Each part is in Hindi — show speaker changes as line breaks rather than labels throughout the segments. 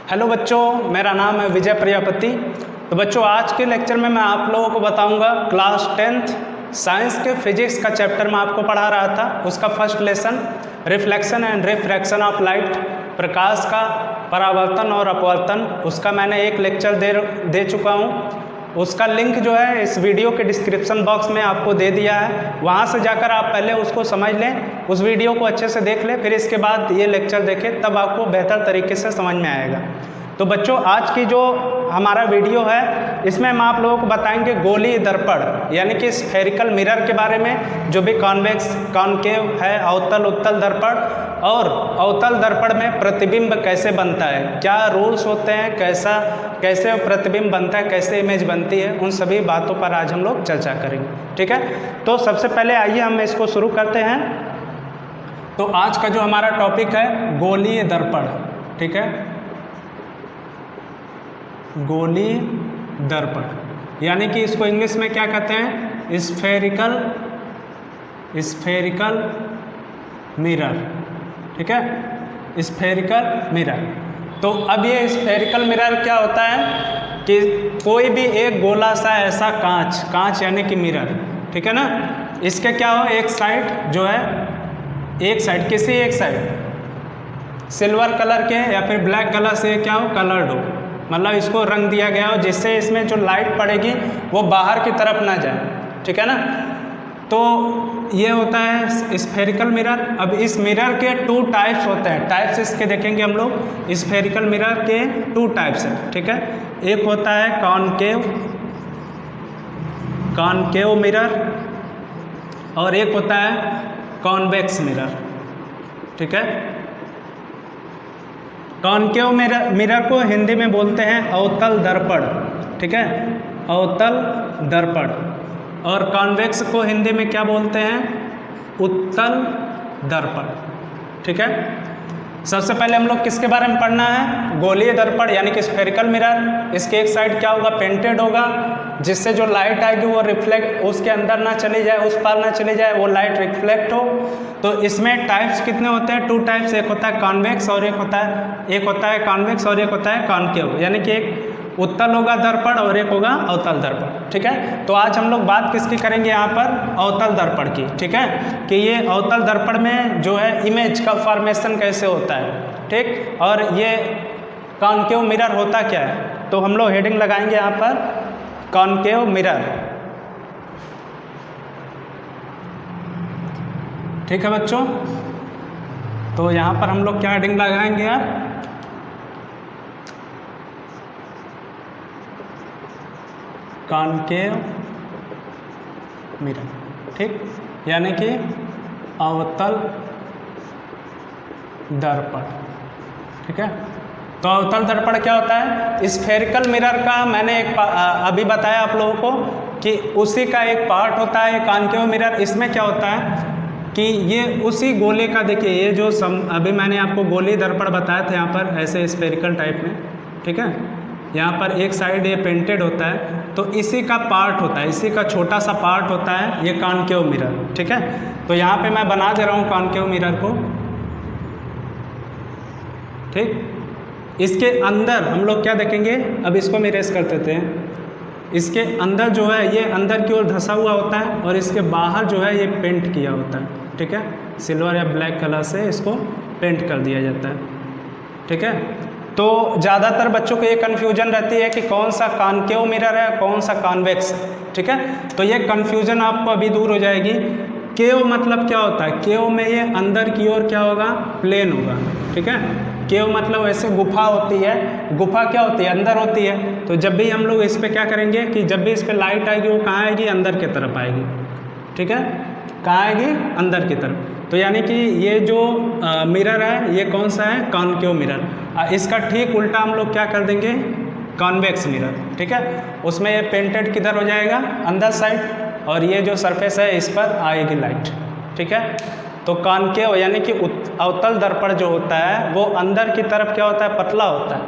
हेलो बच्चों, मेरा नाम है विजय प्रजापति। तो बच्चों, आज के लेक्चर में मैं आप लोगों को बताऊंगा क्लास 10th साइंस के फिजिक्स का चैप्टर में आपको पढ़ा रहा था। उसका first lesson reflection and refraction of light, प्रकाश का परावर्तन और अपवर्तन, उसका मैंने एक लेक्चर दे चुका हूँ। उसका लिंक जो है इस वीडियो के डिस्क्रिप्शन बॉक्स में आपको दे दिया है। वहाँ से जाकर आप पहले उसको समझ लें, उस वीडियो को अच्छे से देख लें, फिर इसके बाद ये लेक्चर देखें, तब आपको बेहतर तरीके से समझ में आएगा। तो बच्चों, आज की जो हमारा वीडियो है इसमें हम आप लोगों को बताएंगे गोलीय दर्पण यानी कि स्फेरिकल मिरर के बारे में, जो भी कॉन्वेक्स कॉनकेव है, अवतल उत्तल दर्पण, और अवतल दर्पण में प्रतिबिंब कैसे बनता है, क्या रूल्स होते हैं, कैसे प्रतिबिंब बनता है, कैसे इमेज बनती है, उन सभी बातों पर आज हम लोग चर्चा करेंगे। ठीक है, तो सबसे पहले आइए हम इसको शुरू करते हैं। तो आज का जो हमारा टॉपिक है गोलीय दर्पण। ठीक है, गोलीय दर्पण यानी कि इसको इंग्लिश में क्या कहते हैं, स्फेरिकल मिरर। ठीक है, स्फेरिकल मिरर। तो अब ये स्फेरिकल मिरर क्या होता है कि कोई भी एक गोला सा ऐसा कांच यानी कि मिरर, ठीक है ना, इसके क्या हो, एक साइड जो है, एक साइड किसी एक साइड सिल्वर कलर के या फिर ब्लैक कलर से क्या हो, कलर्ड हो, मतलब इसको रंग दिया गया हो जिससे इसमें जो लाइट पड़ेगी वो बाहर की तरफ ना जाए। ठीक है ना, तो ये होता है स्फेरिकल मिरर। अब इस मिरर के 2 टाइप्स होते हैं। टाइप्स इसके देखेंगे हम लोग। स्फेरिकल मिरर के 2 टाइप्स हैं। ठीक है, एक होता है कॉनकेव मिरर और एक होता है कॉन्वेक्स मिरर। ठीक है, कॉनकेव मिरर को हिंदी में बोलते हैं अवतल दर्पण। ठीक है, अवतल दर्पण। और कॉन्वेक्स को हिंदी में क्या बोलते हैं, उत्तल दर्पण। ठीक है, सबसे पहले हम लोग किसके बारे में पढ़ना है, गोलीय दर्पण यानी कि स्फेरिकल मिरर। इसके एक साइड क्या होगा, पेंटेड होगा, जिससे जो लाइट आएगी वो रिफ्लेक्ट, उसके अंदर ना चली जाए, उस पार ना चली जाए, वो लाइट रिफ्लेक्ट हो। तो इसमें टाइप्स कितने होते हैं, 2 टाइप्स। एक होता है कॉन्वेक्स और एक होता है कॉन्वेक्स और एक होता है कॉनकेव, यानी कि एक उत्तल होगा दर्पण और एक होगा अवतल दर्पण। ठीक है, तो आज हम लोग बात किसकी करेंगे यहाँ पर, अवतल दर्पण की। ठीक है, कि ये अवतल दर्पण में जो है इमेज का फॉर्मेशन कैसे होता है। ठीक, और ये कॉनकेव मिरर होता क्या है, तो हम लोग हेडिंग लगाएंगे यहाँ पर कॉनकेव मिरर। ठीक है बच्चों, तो यहाँ पर हम लोग क्या हेडिंग लगाएंगे यार, कॉनकेव मिरर। ठीक, यानी कि अवतल दर्पण। ठीक है, तो अवतल दर्पण क्या होता है, स्फेरिकल मिरर का मैंने अभी बताया आप लोगों को कि उसी का एक पार्ट होता है कॉनकेव मिरर। इसमें क्या होता है कि ये उसी गोले का, देखिए ये जो अभी मैंने आपको गोलीय दर्पण बताया था यहाँ पर ऐसे स्फेरिकल टाइप में। ठीक है, यहाँ पर एक साइड ये पेंटेड होता है, तो इसी का पार्ट होता है, इसी का छोटा सा पार्ट होता है ये कॉनकेव मिरर। ठीक है, तो यहाँ पे मैं बना दे रहा हूँ कॉनकेव मिरर को। ठीक, इसके अंदर हम लोग क्या देखेंगे, अब इसको हम इरेज कर देते हैं। इसके अंदर जो है ये अंदर की ओर धंसा हुआ होता है और इसके बाहर जो है ये पेंट किया होता है। ठीक है, सिल्वर या ब्लैक कलर से इसको पेंट कर दिया जाता है। ठीक है, तो ज़्यादातर बच्चों को ये कन्फ्यूजन रहती है कि कौन सा कॉनकेव मिरर है, कौन सा कॉन्वेक्स। ठीक है, तो ये कन्फ्यूजन आपको अभी दूर हो जाएगी। केव मतलब क्या होता है, केव में ये अंदर की ओर क्या होगा, प्लेन होगा। ठीक है, केव मतलब ऐसे गुफा होती है, गुफा क्या होती है, अंदर होती है। तो जब भी हम लोग इस पर क्या करेंगे कि जब भी इस पर लाइट आएगी वो कहाँ आएगी, अंदर की तरफ आएगी। ठीक है, कहाँ आएगी, अंदर की तरफ। तो यानी कि ये जो मिरर है ये कौन सा है, कॉनकेव मिरर। इसका ठीक उल्टा हम लोग क्या कर देंगे, कॉन्वेक्स मिरर। ठीक है, उसमें ये पेंटेड किधर हो जाएगा, अंदर साइड, और ये जो सरफेस है इस पर आएगी लाइट। ठीक है, तो कॉनकेव यानी कि अवतल दर्पण जो होता है वो अंदर की तरफ क्या होता है, पतला होता है।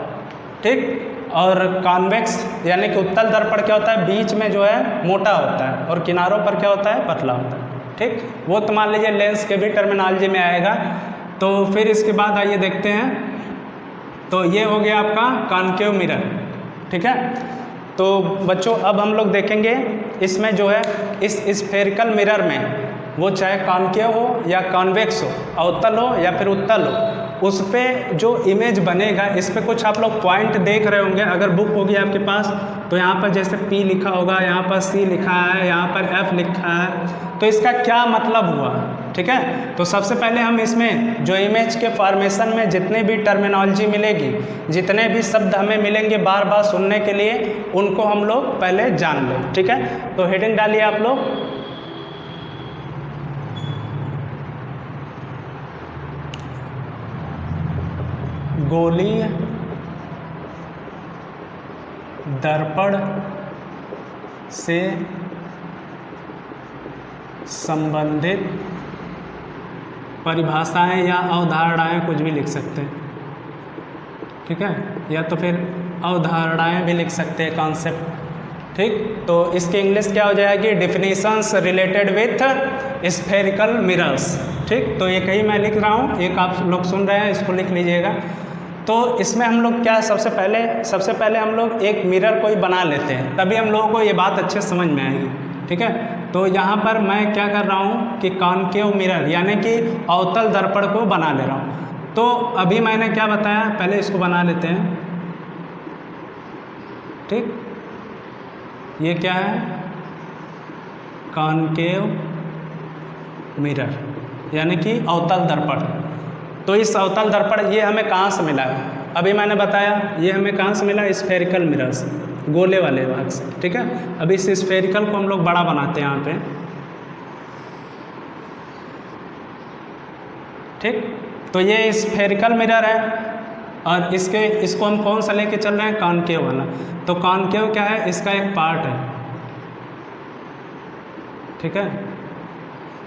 ठीक, और कॉन्वेक्स यानी कि उत्तल दर्पण क्या होता है, बीच में जो है मोटा होता है और किनारों पर क्या होता है, पतला होता है। ठीक, वो तो मान लीजिए लेंस के भी टर्मिनोलॉजी में आएगा। तो फिर इसके बाद आइए देखते हैं तो ये हो गया आपका कॉनकेव मिरर, ठीक है। तो बच्चों अब हम लोग देखेंगे इसमें जो है इस स्फेरिकल मिरर में वो चाहे कॉनकेव हो या कॉन्वेक्स हो, अवतल हो या फिर उत्तल हो, उस पर जो इमेज बनेगा इस पर कुछ आप लोग पॉइंट देख रहे होंगे। अगर बुक होगी आपके पास तो यहाँ पर जैसे P लिखा होगा, यहाँ पर C लिखा है, यहाँ पर F लिखा है, तो इसका क्या मतलब हुआ, ठीक है। तो सबसे पहले हम इसमें जो इमेज के फॉर्मेशन में जितने भी टर्मिनोलॉजी मिलेगी, जितने भी शब्द हमें मिलेंगे बार बार सुनने के लिए, उनको हम लोग पहले जान लें, ठीक है। तो हेडिंग डालिए आप लोग, गोलीय दर्पण से संबंधित परिभाषाएं या अवधारणाएं कुछ भी लिख सकते हैं, ठीक है, या तो फिर अवधारणाएं भी लिख सकते हैं, कॉन्सेप्ट, ठीक। तो इसकी इंग्लिश क्या हो जाएगी, definitions related with spherical mirrors, ठीक। तो एक ही मैं लिख रहा हूँ, एक आप लोग सुन रहे हैं, इसको लिख लीजिएगा। तो इसमें हम लोग क्या सबसे पहले हम लोग एक मिरर कोई बना लेते हैं, तभी हम लोगों को ये बात अच्छे समझ में आएगी, ठीक है। तो यहाँ पर मैं क्या कर रहा हूँ कि कॉनकेव मिरर यानी कि अवतल दर्पण को बना ले रहा हूँ। तो अभी मैंने क्या बताया, पहले इसको बना लेते हैं, ठीक। ये क्या है, कॉनकेव मिरर यानी कि अवतल दर्पण। तो इस अवतल दर्पण ये हमें कहाँ से मिला है, अभी मैंने बताया ये हमें कहाँ से मिला, स्फेरिकल मिरर से, गोले वाले भाग से, ठीक है। अब इस स्फेरिकल को हम लोग बड़ा बनाते हैं यहाँ पे, ठीक। तो ये स्फेरिकल मिरर है और इसको हम कौन सा लेके चल रहे हैं, कॉनकेव वाला। तो कॉनकेव क्या है, इसका एक पार्ट है, ठीक है।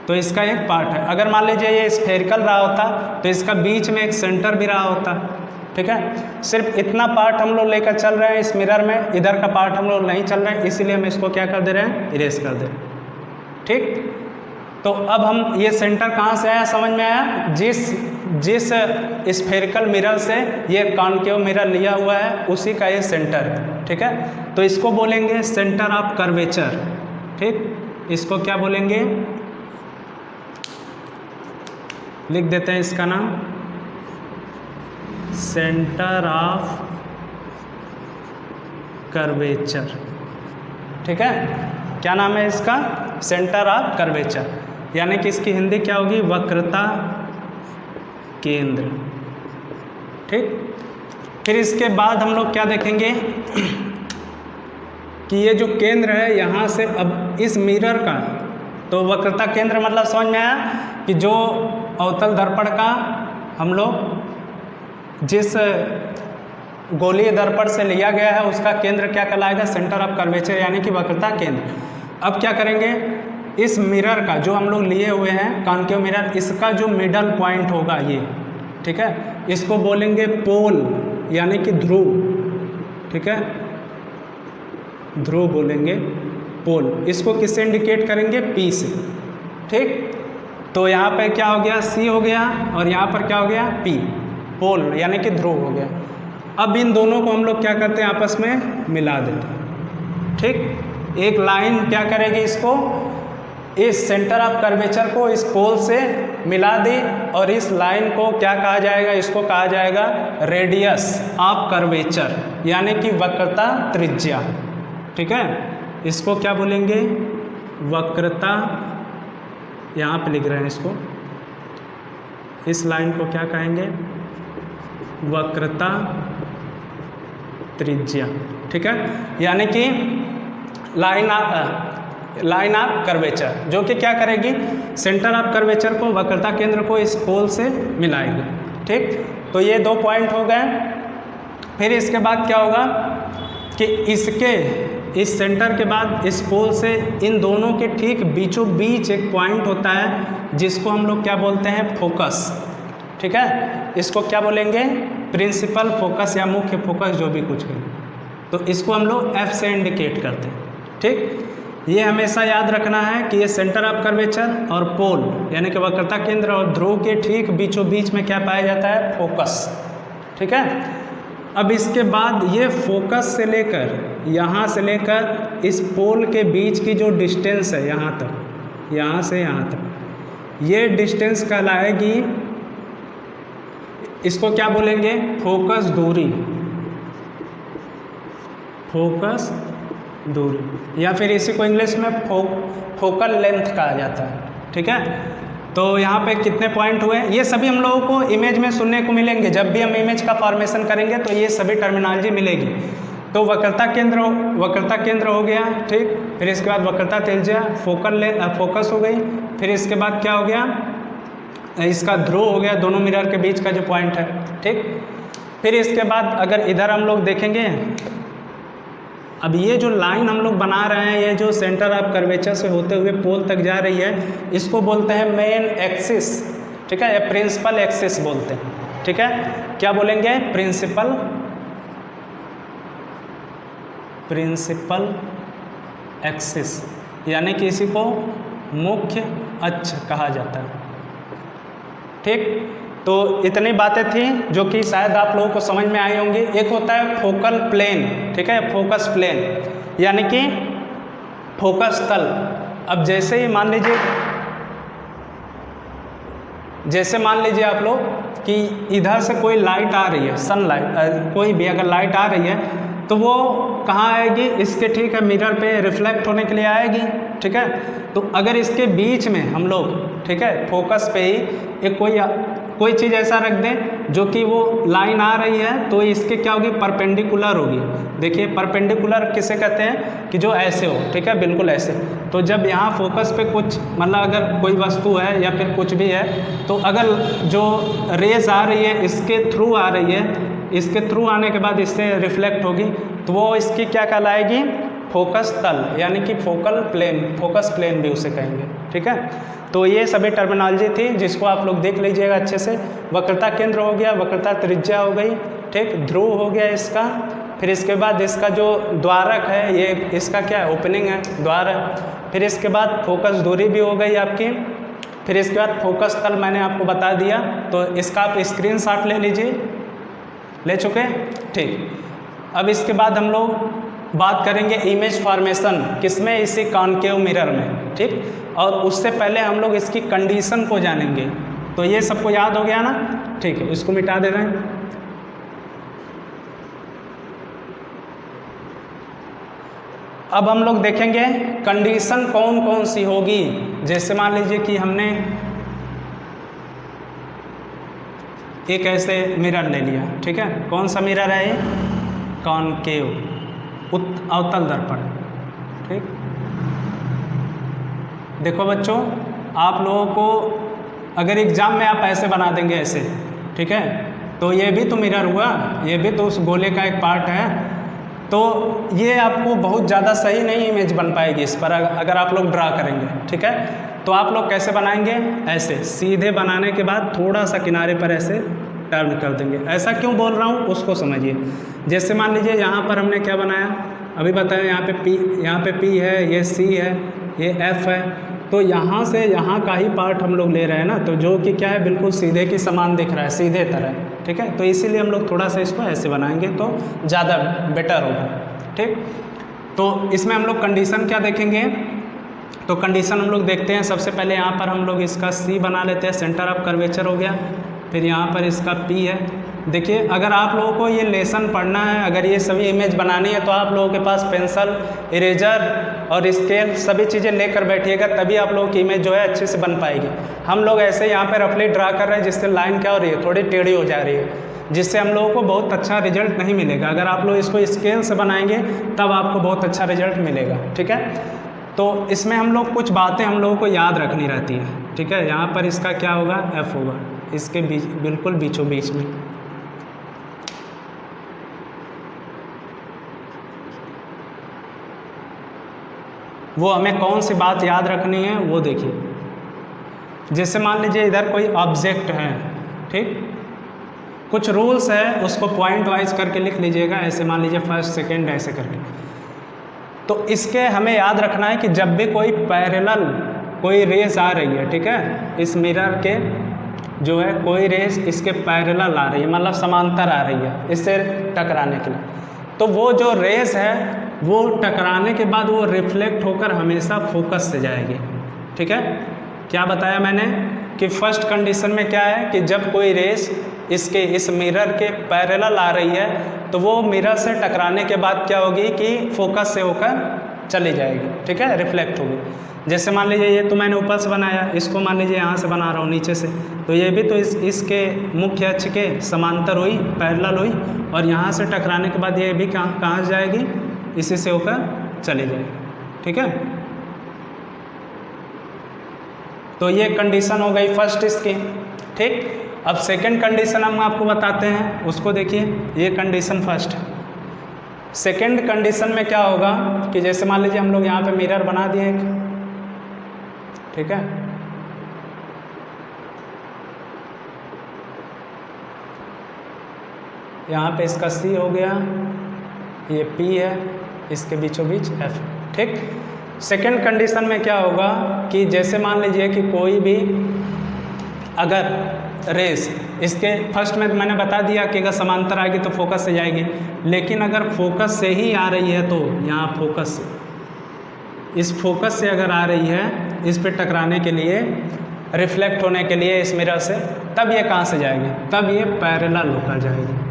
तो इसका एक पार्ट है। अगर मान लीजिए ये स्फेरिकल रहा होता तो इसका बीच में एक सेंटर भी रहा होता, ठीक है। सिर्फ इतना पार्ट हम लोग लेकर चल रहे हैं इस मिरर में, इधर का पार्ट हम लोग नहीं चल रहे हैं, इसीलिए हम इसको क्या कर दे रहे हैं, इरेज कर दे रहे हैं, ठीक। तो अब हम ये सेंटर कहाँ से आया, समझ में आया, जिस स्फेरिकल मिरर से ये कॉनकेव मिरर लिया हुआ है उसी का ये सेंटर है, ठीक है। तो इसको बोलेंगे सेंटर ऑफ कर्वेचर, ठीक। इसको क्या बोलेंगे, लिख देते हैं इसका नाम सेंटर ऑफ कर्वेचर, ठीक है। क्या नाम है इसका, सेंटर ऑफ कर्वेचर, यानी कि इसकी हिंदी क्या होगी, वक्रता केंद्र, ठीक। फिर इसके बाद हम लोग क्या देखेंगे कि ये जो केंद्र है यहाँ से अब इस मिरर का, तो वक्रता केंद्र मतलब समझ में आया कि जो अवतल दर्पण का हम लोग जिस गोलीय दर्पण से लिया गया है उसका केंद्र क्या कहलाएगा, सेंटर ऑफ कर्वेचर यानी कि वक्रता केंद्र। अब क्या करेंगे, इस मिरर का जो हम लोग लिए हुए हैं कॉनकेव मिरर, इसका जो मिडल पॉइंट होगा ये, ठीक है, इसको बोलेंगे पोल यानी कि ध्रुव, ठीक है, ध्रुव बोलेंगे, पोल। इसको किससे इंडिकेट करेंगे, P से, ठीक। तो यहाँ पे क्या हो गया, C हो गया और यहाँ पर क्या हो गया, P, पोल यानी कि ध्रुव हो गया। अब इन दोनों को हम लोग क्या करते हैं, आपस में मिला देते हैं, ठीक। एक लाइन क्या करेगी, इसको इस सेंटर ऑफ कर्वेचर को इस पोल से मिला दी और इस लाइन को क्या कहा जाएगा, इसको कहा जाएगा रेडियस ऑफ कर्वेचर यानी कि वक्रता त्रिज्या, ठीक है। इसको क्या बोलेंगे, वक्रता, यहाँ पे लिख रहे हैं इसको, इस लाइन को क्या कहेंगे, वक्रता त्रिज्या, ठीक है। यानी कि लाइन ऑफ कर्वेचर जो कि क्या करेगी, सेंटर ऑफ कर्वेचर को, वक्रता केंद्र को इस पोल से मिलाएगी, ठीक। तो ये दो पॉइंट हो गए। फिर इसके बाद क्या होगा कि इस सेंटर के बाद इस पोल से इन दोनों के ठीक बीचों बीच एक पॉइंट होता है जिसको हम लोग क्या बोलते हैं, फोकस, ठीक है। इसको क्या बोलेंगे, प्रिंसिपल फोकस या मुख्य फोकस, जो भी कुछ है। तो इसको हम लोग F से इंडिकेट करते हैं, ठीक। ये हमेशा याद रखना है कि ये सेंटर ऑफ कर्वेचर और पोल यानी कि वक्रता केंद्र और ध्रुव के ठीक बीचों बीच में क्या पाया जाता है, फोकस, ठीक है। अब इसके बाद ये फोकस से लेकर यहाँ से लेकर इस पोल के बीच की जो डिस्टेंस है यहाँ तक, यहाँ से यहाँ तक, ये डिस्टेंस कहलाएगी, इसको क्या बोलेंगे, फोकस दूरी, फोकस दूरी, या फिर इसी को इंग्लिश में फोकल लेंथ कहा जाता है। ठीक है, तो यहाँ पे कितने पॉइंट हुए, ये सभी हम लोगों को इमेज में सुनने को मिलेंगे। जब भी हम इमेज का फॉर्मेशन करेंगे तो ये सभी टर्मिनोलॉजी मिलेगी। तो वक्रता केंद्र हो गया, ठीक, फिर इसके बाद वक्रता त्रिज्या, फोकस हो गई, फिर इसके बाद क्या हो गया, इसका ध्रुव हो गया, दोनों मिरर के बीच का जो पॉइंट है। ठीक, फिर इसके बाद अगर इधर हम लोग देखेंगे, अब ये जो लाइन हम लोग बना रहे हैं, ये जो सेंटर ऑफ कर्वेचर से होते हुए पोल तक जा रही है, इसको बोलते हैं मेन एक्सिस। ठीक है, या प्रिंसिपल एक्सिस बोलते हैं। ठीक है, क्या बोलेंगे, प्रिंसिपल एक्सिस, यानी कि इसी को मुख्य अक्ष कहा जाता है। ठीक, तो इतनी बातें थी जो कि शायद आप लोगों को समझ में आई होंगी। एक होता है फोकल प्लेन, ठीक है, फोकस प्लेन, यानी कि फोकस तल। अब जैसे ही मान लीजिए आप लोग कि इधर से कोई लाइट आ रही है, सनलाइट, कोई भी अगर लाइट आ रही है तो वो कहाँ आएगी, इसके ठीक है मिरर पे रिफ्लेक्ट होने के लिए आएगी। ठीक है, तो अगर इसके बीच में हम लोग, ठीक है, फोकस पे ही एक कोई चीज़ ऐसा रख दें जो कि वो लाइन आ रही है, तो इसके क्या होगी, परपेंडिकुलर होगी। देखिए परपेंडिकुलर किसे कहते हैं, कि जो ऐसे हो, ठीक है, बिल्कुल ऐसे। तो जब यहाँ फोकस पे कुछ मतलब अगर कोई वस्तु है या फिर कुछ भी है, तो अगर जो रेज आ रही है इसके थ्रू आ रही है, इसके थ्रू आने के बाद इससे रिफ्लेक्ट होगी, तो वो इसकी क्या कहलाएगी, फोकस तल, यानी कि फोकस प्लेन भी उसे कहेंगे। ठीक है, तो ये सभी टर्मिनोलॉजी थी जिसको आप लोग देख लीजिएगा अच्छे से। वक्रता केंद्र हो गया, वक्रता त्रिज्या हो गई, ठीक, ध्रुव हो गया इसका, फिर इसके बाद इसका जो द्वारक है, ये इसका क्या है, ओपनिंग है, द्वार है। फिर इसके बाद फोकस दूरी भी हो गई आपकी, फिर इसके बाद फोकस तल मैंने आपको बता दिया, तो इसका आप स्क्रीनशॉट ले लीजिए, ले चुके, ठीक। अब इसके बाद हम लोग बात करेंगे इमेज फॉर्मेशन, किसमें, इसी कॉनकेव मिरर में, ठीक। और उससे पहले हम लोग इसकी कंडीशन को जानेंगे। तो ये सबको याद हो गया ना, ठीक है, इसको मिटा दे रहे हैं। अब हम लोग देखेंगे कंडीशन कौन कौन सी होगी। जैसे मान लीजिए कि हमने एक ऐसे मिरर ले लिया, ठीक है, कौन सा मिरर है ये, कॉनकेव, अवतल दर्पण, ठीक। देखो बच्चों, आप लोगों को अगर एग्जाम में आप ऐसे बना देंगे ऐसे, ठीक है, तो ये भी तो मिरर हुआ, ये भी तो उस गोले का एक पार्ट है, तो ये आपको बहुत ज़्यादा सही नहीं इमेज बन पाएगी इस पर अगर आप लोग ड्रा करेंगे, ठीक है। तो आप लोग कैसे बनाएंगे, ऐसे सीधे बनाने के बाद थोड़ा सा किनारे पर ऐसे टर्न कर देंगे। ऐसा क्यों बोल रहा हूँ उसको समझिए। जैसे मान लीजिए यहाँ पर हमने क्या बनाया, अभी बताया, यहाँ पे P है, ये C है, ये F है, तो यहाँ से यहाँ का ही पार्ट हम लोग ले रहे हैं ना, तो जो कि क्या है, बिल्कुल सीधे की समान दिख रहा है, सीधे तरह, ठीक है। तो इसीलिए हम लोग थोड़ा सा इसको ऐसे बनाएंगे तो ज़्यादा बेटर होगा, ठीक। तो इसमें हम लोग कंडीशन क्या देखेंगे, तो कंडीशन हम लोग देखते हैं। सबसे पहले यहाँ पर हम लोग इसका C बना लेते हैं, सेंटर ऑफ कर्वेचर हो गया, फिर यहाँ पर इसका P है। देखिए, अगर आप लोगों को ये लेसन पढ़ना है, अगर ये सभी इमेज बनानी है, तो आप लोगों के पास पेंसिल, इरेजर और स्केल सभी चीज़ें लेकर बैठिएगा, तभी आप लोगों की इमेज जो है अच्छे से बन पाएगी। हम लोग ऐसे यहाँ पे रफली ड्रा कर रहे हैं, जिससे लाइन क्या हो रही है, थोड़ी टेढ़ी हो जा रही है, जिससे हम लोगों को बहुत अच्छा रिजल्ट नहीं मिलेगा। अगर आप लोग इसको स्केल से बनाएंगे तब आपको बहुत अच्छा रिजल्ट मिलेगा, ठीक है। तो इसमें हम लोग कुछ बातें हम लोगों को याद रखनी रहती है, ठीक है। यहाँ पर इसका क्या होगा, F होगा, इसके बीच, बिल्कुल बीचों बीच में। वो हमें कौन सी बात याद रखनी है वो देखिए। जैसे मान लीजिए इधर कोई ऑब्जेक्ट है, ठीक, कुछ रूल्स है, उसको पॉइंट वाइज करके लिख लीजिएगा। ऐसे मान लीजिए फर्स्ट सेकंड ऐसे करके। तो इसके हमें याद रखना है कि जब भी कोई पैरेलल कोई रेस आ रही है, ठीक है, इस मिरर के जो है कोई रेस इसके पैरेलल आ रही है, मतलब समांतर आ रही है इससे टकराने के लिए, तो वो जो रेस है वो टकराने के बाद वो रिफ्लेक्ट होकर हमेशा फोकस से जाएगी। ठीक है, क्या बताया मैंने कि फर्स्ट कंडीशन में क्या है कि जब कोई रेस इसके इस मिरर के पैरेलल आ रही है तो वो मिरर से टकराने के बाद क्या होगी कि फोकस से होकर चली जाएगी। ठीक है, रिफ्लेक्ट होगी। जैसे मान लीजिए ये तो मैंने ऊपर से बनाया, इसको मान लीजिए यहाँ से बना रहा हूँ नीचे से, तो ये भी तो इसके मुख्य अक्ष के समांतर हुई, पैरेलल हुई, और यहाँ से टकराने के बाद ये भी कहाँ जाएगी, इसी से होकर चली जाएगी। ठीक है, तो ये कंडीशन हो गई फर्स्ट इसकी। ठीक, अब सेकंड कंडीशन हम आपको बताते हैं, उसको देखिए। ये कंडीशन फर्स्ट है। सेकंड कंडीशन में क्या होगा कि जैसे मान लीजिए हम लोग यहाँ पे मिरर बना दिए एक, ठीक है, यहाँ पे इसका C हो गया, ये P है, इसके बीचों बीच F। ठीक, सेकंड कंडीशन में क्या होगा कि जैसे मान लीजिए कि कोई भी अगर रेस इसके फर्स्ट में मैंने बता दिया कि अगर समांतर आएगी तो फोकस से जाएगी, लेकिन अगर फोकस से ही आ रही है तो यहाँ फोकस से, इस फोकस से अगर आ रही है इस पे टकराने के लिए, रिफ्लेक्ट होने के लिए इस मिरर से, तब ये कहाँ से जाएगी, तब ये पैरेलल होकर जाएगी।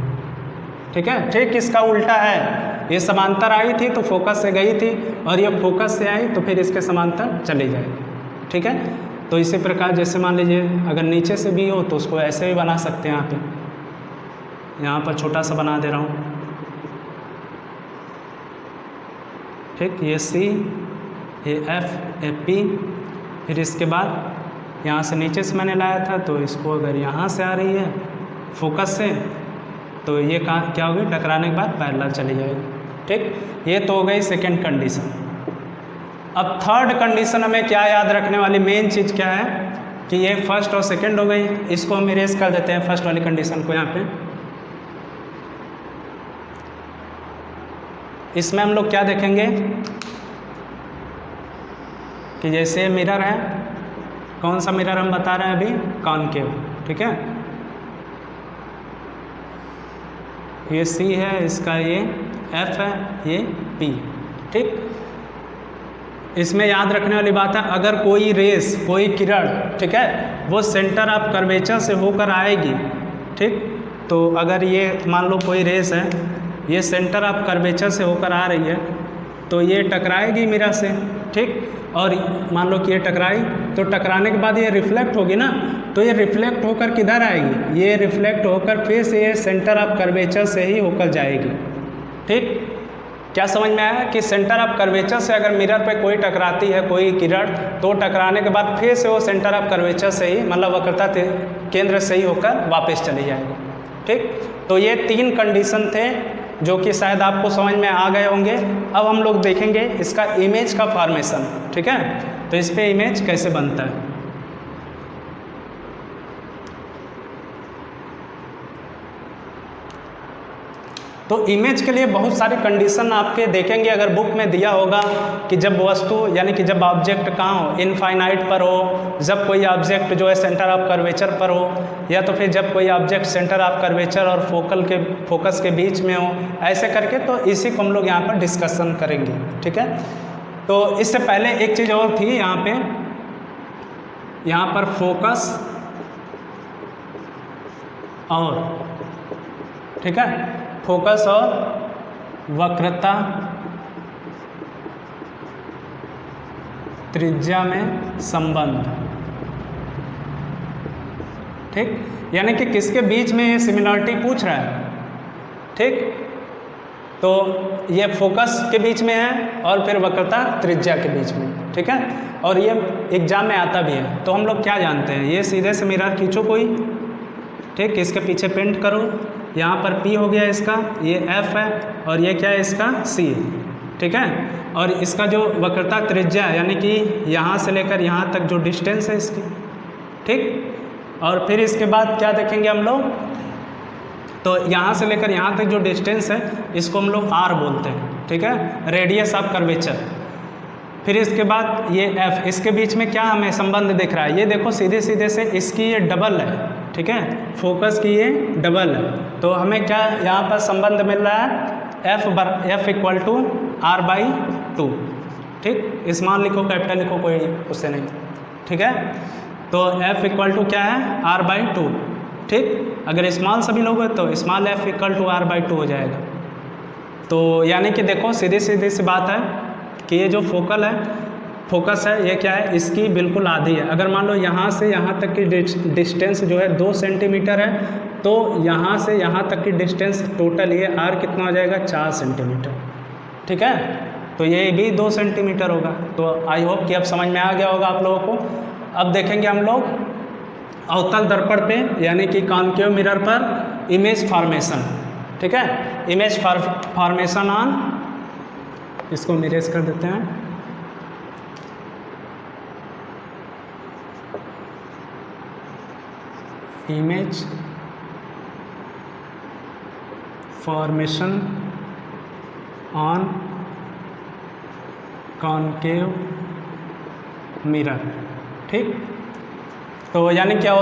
ठीक है, ठीक इसका उल्टा है, ये समांतर आई थी तो फोकस से गई थी, और ये फोकस से आई तो फिर इसके समांतर चली जाएगी। ठीक है, तो इसी प्रकार जैसे मान लीजिए अगर नीचे से भी हो तो उसको ऐसे भी बना सकते हैं। यहाँ पर छोटा सा बना दे रहा हूँ। ठीक, ये C, ये F, ये P, फिर इसके बाद यहाँ से नीचे से मैंने लाया था, तो इसको अगर यहाँ से आ रही है फोकस से, तो ये क्या होगी, टकराने के बाद पैरेलल चली जाएगी। ठीक, ये तो हो गई सेकंड कंडीशन। अब थर्ड कंडीशन हमें क्या याद रखने वाली मेन चीज़ क्या है कि ये फर्स्ट और सेकंड हो गई, इसको हम इरेज कर देते हैं फर्स्ट वाली कंडीशन को। यहाँ पे इसमें हम लोग क्या देखेंगे कि जैसे मिरर है, कौन सा मिरर हम बता रहे हैं अभी, कॉनकेव। ठीक है, ये C है, इसका ये F है, ये P। ठीक, इसमें याद रखने वाली बात है, अगर कोई रेस, कोई किरण, ठीक है, वो सेंटर ऑफ कर्वेचर से होकर आएगी। ठीक, तो अगर ये मान लो कोई रेस है, ये सेंटर ऑफ कर्वेचर से होकर आ रही है, तो ये टकराएगी मिरर से। ठीक, और मान लो कि ये टकराई, तो टकराने के बाद ये रिफ्लेक्ट होगी ना, तो ये रिफ्लेक्ट होकर किधर आएगी, ये रिफ्लेक्ट होकर फिर से ये सेंटर ऑफ कर्वेचर से ही होकर जाएगी। ठीक, क्या समझ में आया कि सेंटर ऑफ कर्वेचर से अगर मिरर पे कोई टकराती है कोई किरण, तो टकराने के बाद फिर से वो सेंटर ऑफ कर्वेचर से ही, मतलब वक्रता केंद्र से ही होकर वापस चली जाएगी। ठीक, तो ये तीन कंडीशन थे जो कि शायद आपको समझ में आ गए होंगे। अब हम लोग देखेंगे इसका इमेज का फॉर्मेशन। ठीक है, तो इस पे इमेज कैसे बनता है। तो इमेज के लिए बहुत सारी कंडीशन आपके देखेंगे, अगर बुक में दिया होगा कि जब वस्तु यानी कि जब ऑब्जेक्ट कहाँ हो, इनफाइनाइट पर हो, जब कोई ऑब्जेक्ट जो है सेंटर ऑफ कर्वेचर पर हो, या तो फिर जब कोई ऑब्जेक्ट सेंटर ऑफ कर्वेचर और फोकस के बीच में हो, ऐसे करके। तो इसी को हम लोग यहाँ पर डिस्कशन करेंगे। ठीक है, तो इससे पहले एक चीज़ और थी यहाँ पर फोकस और, ठीक है, फोकस और वक्रता त्रिज्या में संबंध। ठीक, यानी कि किसके बीच में ये सिमिलरिटी पूछ रहा है। ठीक, तो ये फोकस के बीच में है और फिर वक्रता त्रिज्या के बीच में। ठीक है, और ये एग्जाम में आता भी है। तो हम लोग क्या जानते हैं, ये सीधे से मिरर खींचो कोई, ठीक, इसके पीछे पेंट करो, यहाँ पर P हो गया इसका, ये F है, और ये क्या है इसका C। ठीक है, और इसका जो वक्रता त्रिज्या यानी कि यहाँ से लेकर यहाँ तक जो डिस्टेंस है इसकी। ठीक, और फिर इसके बाद क्या देखेंगे हम लोग, तो यहाँ से लेकर यहाँ तक जो डिस्टेंस है इसको हम लोग R बोलते हैं। ठीक है, रेडियस ऑफ कर्वेचर। फिर इसके बाद ये F, इसके बीच में क्या हमें संबंध दिख रहा है, ये देखो सीधे सीधे से इसकी ये डबल है। ठीक है, फोकस की ये डबल है। तो हमें क्या यहाँ पर संबंध मिल रहा है, F equal to R by two. ठीक, स्मॉल लिखो कैपिटल लिखो कोई उससे नहीं, ठीक है। तो एफ इक्वल टू क्या है, आर बाई टू। ठीक, अगर स्मॉल सभी लोग हैं तो small F equal to R by two हो जाएगा। तो यानी कि देखो सीधी सी बात है कि ये जो फोकस है ये क्या है, इसकी बिल्कुल आधी है। अगर मान लो यहाँ से यहाँ तक की डिस्टेंस जो है 2 सेंटीमीटर है, तो यहाँ से यहाँ तक की डिस्टेंस टोटल ये आर कितना हो जाएगा, 4 सेंटीमीटर। ठीक है, तो ये भी 2 सेंटीमीटर होगा। तो आई होप कि अब समझ में आ गया होगा आप लोगों को। अब देखेंगे हम लोग अवतल दर्पण पे यानी कि कॉनकेव मिरर पर इमेज फॉर्मेशन। ठीक है, इमेज फॉर्मेशन ऑन, इसको इरेज कर देते हैं, image formation on concave mirror. ठीक, तो यानी क्या होता है